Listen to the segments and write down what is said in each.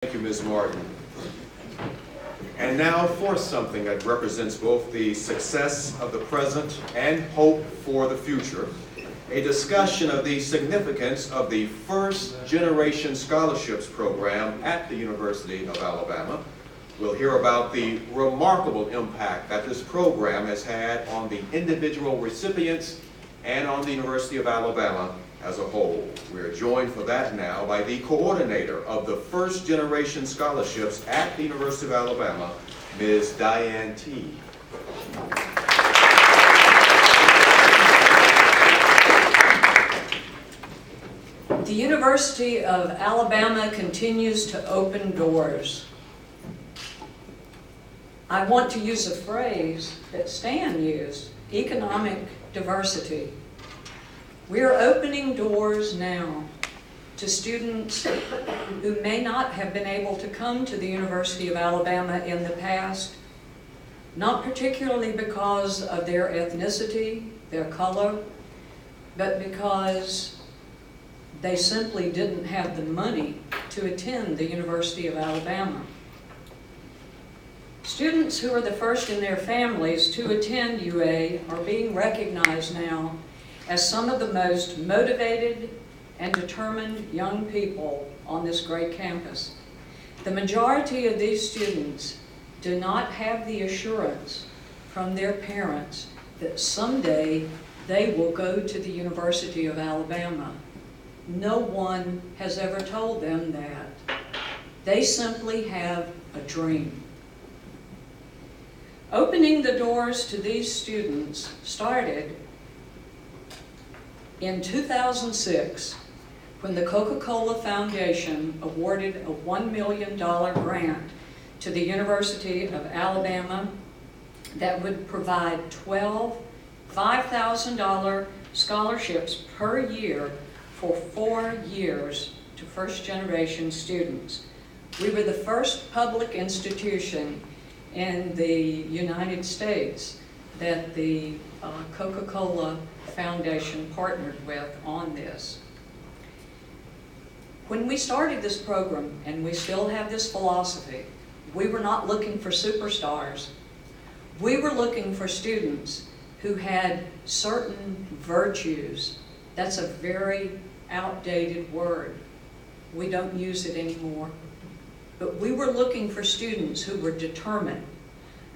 Thank you, Ms. Martin. And now for something that represents both the success of the present and hope for the future, a discussion of the significance of the First Generation Scholarships Program at the University of Alabama. We'll hear about the remarkable impact that this program has had on the individual recipients and on the University of Alabama as a whole. We are joined for that now by the coordinator of the First Generation Scholarships at the University of Alabama, Ms. Dianne Teague. The University of Alabama continues to open doors. I want to use a phrase that Stan used, economic diversity. We are opening doors now to students who may not have been able to come to the University of Alabama in the past, not particularly because of their ethnicity, their color, but because they simply didn't have the money to attend the University of Alabama. Students who are the first in their families to attend UA are being recognized now as some of the most motivated and determined young people on this great campus. The majority of these students do not have the assurance from their parents that someday they will go to the University of Alabama. No one has ever told them that. They simply have a dream. Opening the doors to these students started in 2006 when the CocaCola Foundation awarded a $1 million grant to the University of Alabama that would provide 12 $5,000 scholarships per year for 4 years to first-generation students. We were the first public institution in the United States that the CocaCola Foundation partnered with on this. When we started this program, and we still have this philosophy, we were not looking for superstars. We were looking for students who had certain virtues. That's a very outdated word. We don't use it anymore. But we were looking for students who were determined,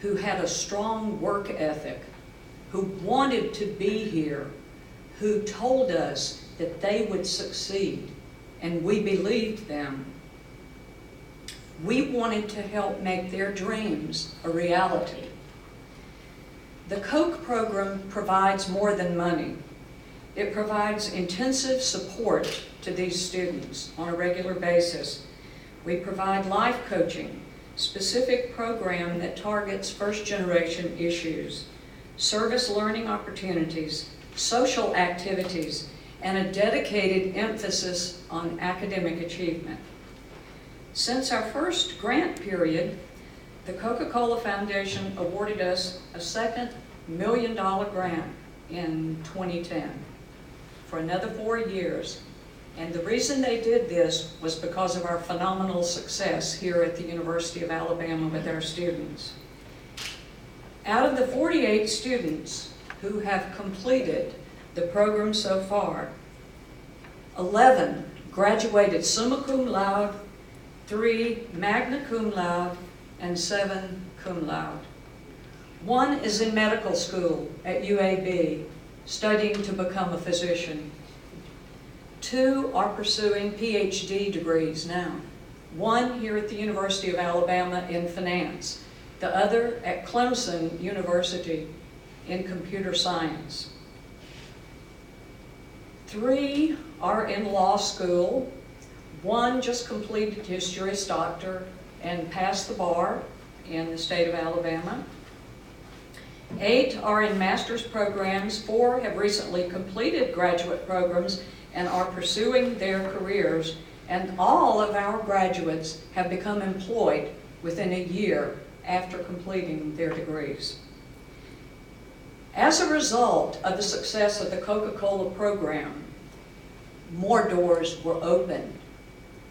who had a strong work ethic, who wanted to be here, who told us that they would succeed, and we believed them. We wanted to help make their dreams a reality. The COKE program provides more than money. It provides intensive support to these students on a regular basis. We provide life coaching, specific program that targets first-generation issues, service learning opportunities, social activities, and a dedicated emphasis on academic achievement. Since our first grant period, the CocaCola Foundation awarded us a second $1 million grant in 2010 for another 4 years. And the reason they did this was because of our phenomenal success here at the University of Alabama with our students. Out of the 48 students who have completed the program so far, 11 graduated summa cum laude, 3 magna cum laude, and 7 cum laude. 1 is in medical school at UAB, studying to become a physician. 2 are pursuing PhD degrees now. 1 here at the University of Alabama in finance, the other at Clemson University in computer science. 3 are in law school. 1 just completed his Juris Doctor and passed the bar in the state of Alabama. 8 are in master's programs. 4 have recently completed graduate programs and are pursuing their careers, and all of our graduates have become employed within a year after completing their degrees. As a result of the success of the CocaCola program, more doors were opened.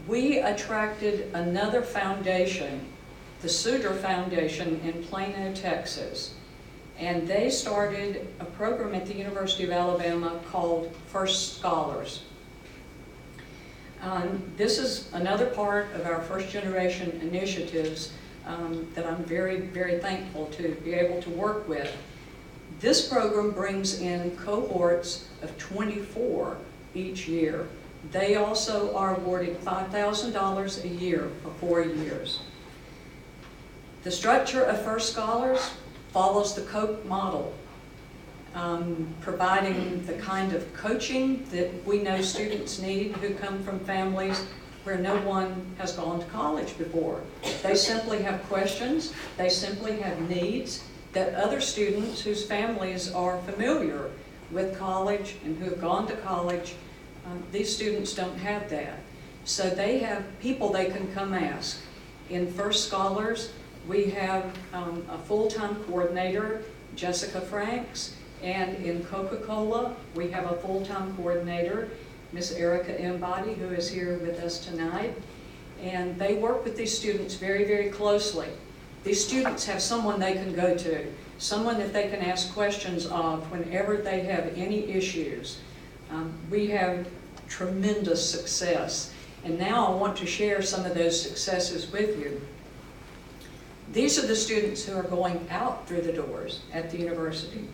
we attracted another foundation, the Suter Foundation in Plano, Texas. And they started a program at the University of Alabama called First Scholars. This is another part of our first generation initiatives that I'm very, very thankful to be able to work with. This program brings in cohorts of 24 each year. They also are awarded $5,000 a year for 4 years. The structure of First Scholars follows the Coke model, providing the kind of coaching that we know students need who come from families where no one has gone to college before. They simply have questions, they simply have needs that other students whose families are familiar with college and who have gone to college, these students don't have that. So they have people they can come ask. In First Scholars, we have a full-time coordinator, Jessica Franks, and in CocaCola, we have a full-time coordinator, Miss Erica Embody, who is here with us tonight. And they work with these students very, very closely. These students have someone they can go to, someone that they can ask questions of whenever they have any issues. We have tremendous success. And now I want to share some of those successes with you. These are the students who are going out through the doors at the university.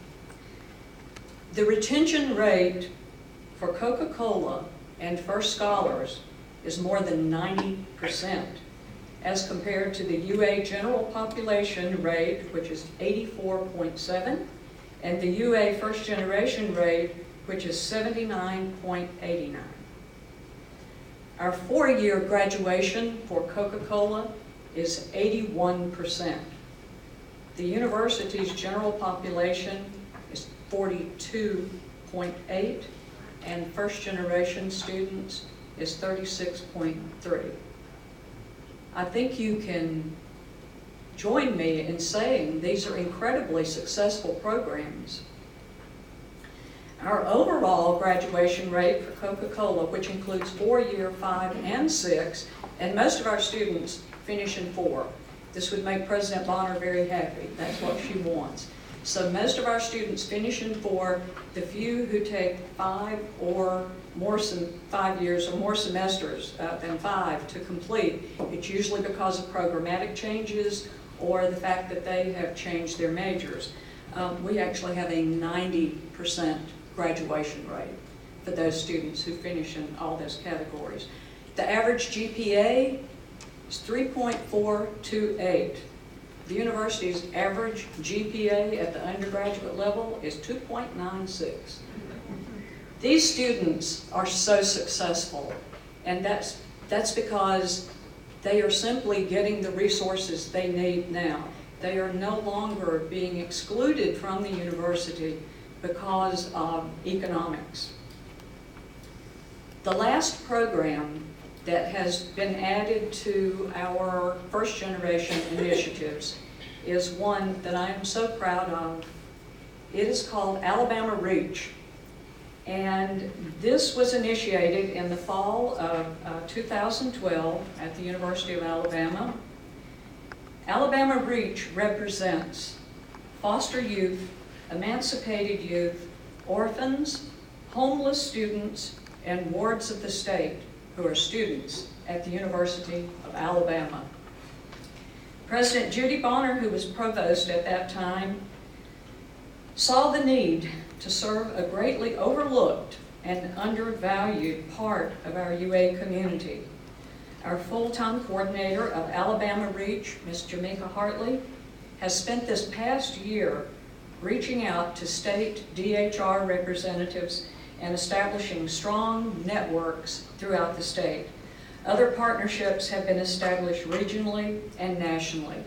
The retention rate for Coca-Cola and First Scholars is more than 90%, as compared to the UA general population rate, which is 84.7, and the UA first generation rate, which is 79.89. Our 4-year graduation for Coca-Cola is 81%. The university's general population is 42.8, and first generation students is 36.3. I think you can join me in saying these are incredibly successful programs. Our overall graduation rate for Coca-Cola, which includes 4-year, 5, and 6, and most of our students finish in 4. This would make President Bonner very happy. That's what she wants. So most of our students finish in 4. The few who take 5 years or more semesters than 5 to complete, it's usually because of programmatic changes or the fact that they have changed their majors. We actually have a 90% graduation rate for those students who finish in all those categories. The average GPA is 3.428. The university's average GPA at the undergraduate level is 2.96. These students are so successful, and that's because they are simply getting the resources they need now. They are no longer being excluded from the university because of economics. The last program that has been added to our first generation initiatives is one that I am so proud of. It is called Alabama Reach. And this was initiated in the fall of 2012 at the University of Alabama. Alabama Reach represents foster youth, emancipated youth, orphans, homeless students, and wards of the state who are students at the University of Alabama. President Judy Bonner, who was provost at that time, saw the need to serve a greatly overlooked and undervalued part of our UA community. Our full-time coordinator of Alabama Reach, Ms. Jamaica Hartley, has spent this past year reaching out to state DHR representatives and establishing strong networks throughout the state. Other partnerships have been established regionally and nationally.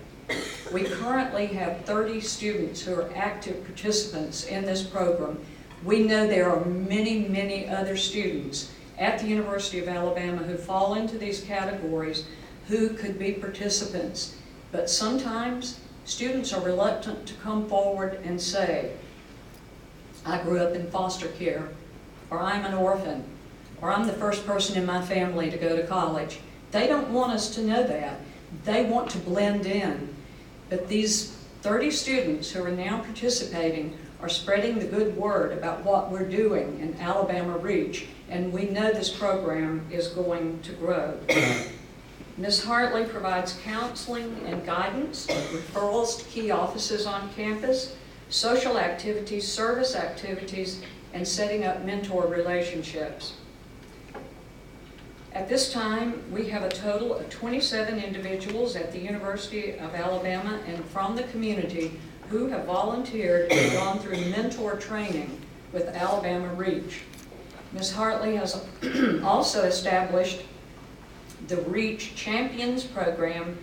We currently have 30 students who are active participants in this program. We know there are many, many other students at the University of Alabama who fall into these categories who could be participants. But sometimes students are reluctant to come forward and say, I grew up in foster care, or I'm an orphan, or I'm the first person in my family to go to college. They don't want us to know that. They want to blend in. But these 30 students who are now participating are spreading the good word about what we're doing in Alabama Reach, and we know this program is going to grow. Ms. Hartley provides counseling and guidance, referrals to key offices on campus, social activities, service activities, and setting up mentor relationships. At this time, we have a total of 27 individuals at the University of Alabama and from the community who have volunteered and gone through mentor training with Alabama Reach. Ms. Hartley has also established the Reach Champions Program,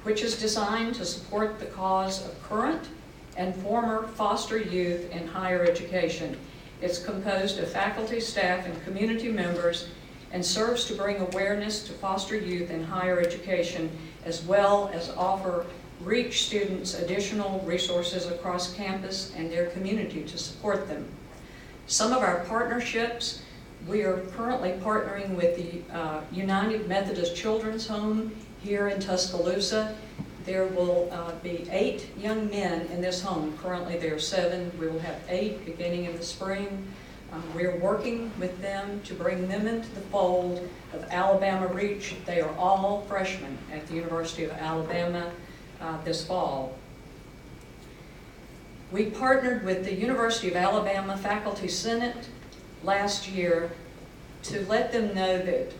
which is designed to support the cause of current and former foster youth in higher education. It's composed of faculty, staff, and community members, and serves to bring awareness to foster youth in higher education, as well as offer Reach students additional resources across campus and their community to support them. Some of our partnerships, we are currently partnering with the United Methodist Children's Home here in Tuscaloosa. There will be 8 young men in this home. Currently there are 7. We will have 8 beginning in the spring. We're working with them to bring them into the fold of Alabama Reach. They are all freshmen at the University of Alabama this fall. We partnered with the University of Alabama Faculty Senate last year to let them know that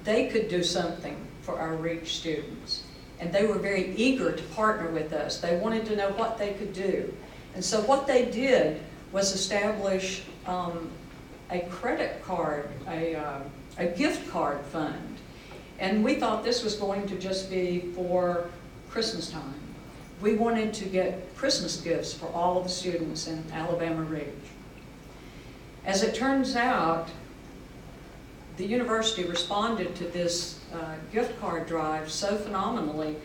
they could do something for our Reach students. And they were very eager to partner with us. They wanted to know what they could do. And so what they did was establish a credit card, a gift card fund. And we thought this was going to just be for Christmas time. We wanted to get Christmas gifts for all of the students in Alabama Reach. As it turns out, the university responded to this gift card drive so phenomenally,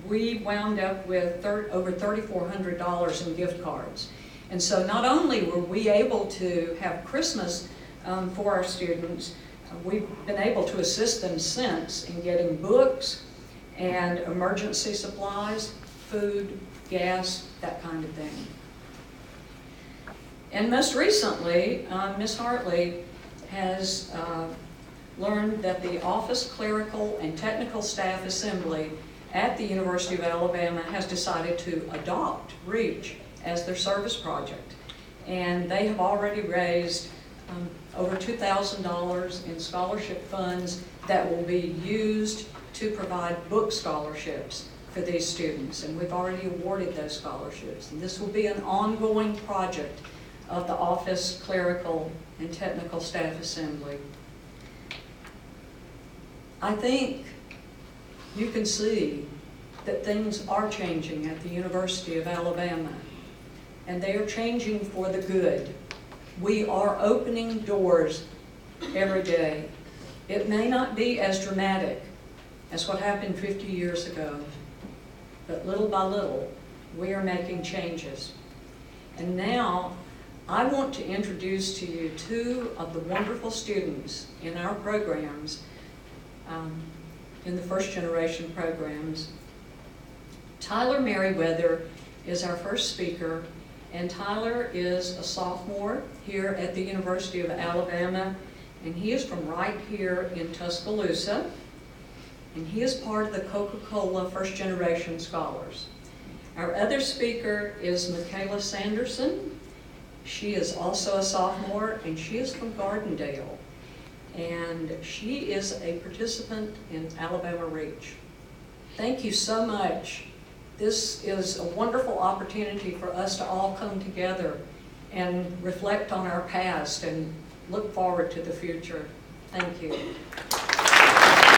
we wound up with over $3,400 in gift cards. And so not only were we able to have Christmas for our students, we've been able to assist them since in getting books and emergency supplies, food, gas, that kind of thing. And most recently, Ms. Hartley has learned that the Office Clerical and Technical Staff Assembly at the University of Alabama has decided to adopt Reach as their service project. And they have already raised over $2,000 in scholarship funds that will be used to provide book scholarships for these students. And we've already awarded those scholarships. And this will be an ongoing project of the Office Clerical and Technical Staff Assembly. I think you can see that things are changing at the University of Alabama, and they are changing for the good. We are opening doors every day. It may not be as dramatic as what happened 50 years ago, but little by little, we are making changes. And now, I want to introduce to you 2 of the wonderful students in our programs, in the first generation programs. Tyler Merriweather is our first speaker, and Tyler is a sophomore here at the University of Alabama, and he is from right here in Tuscaloosa, and he is part of the CocaCola First Generation Scholars. Our other speaker is Michaela Sanderson. She is also a sophomore, and she is from Gardendale, and she is a participant in Alabama Reach. Thank you so much. This is a wonderful opportunity for us to all come together and reflect on our past and look forward to the future. Thank you.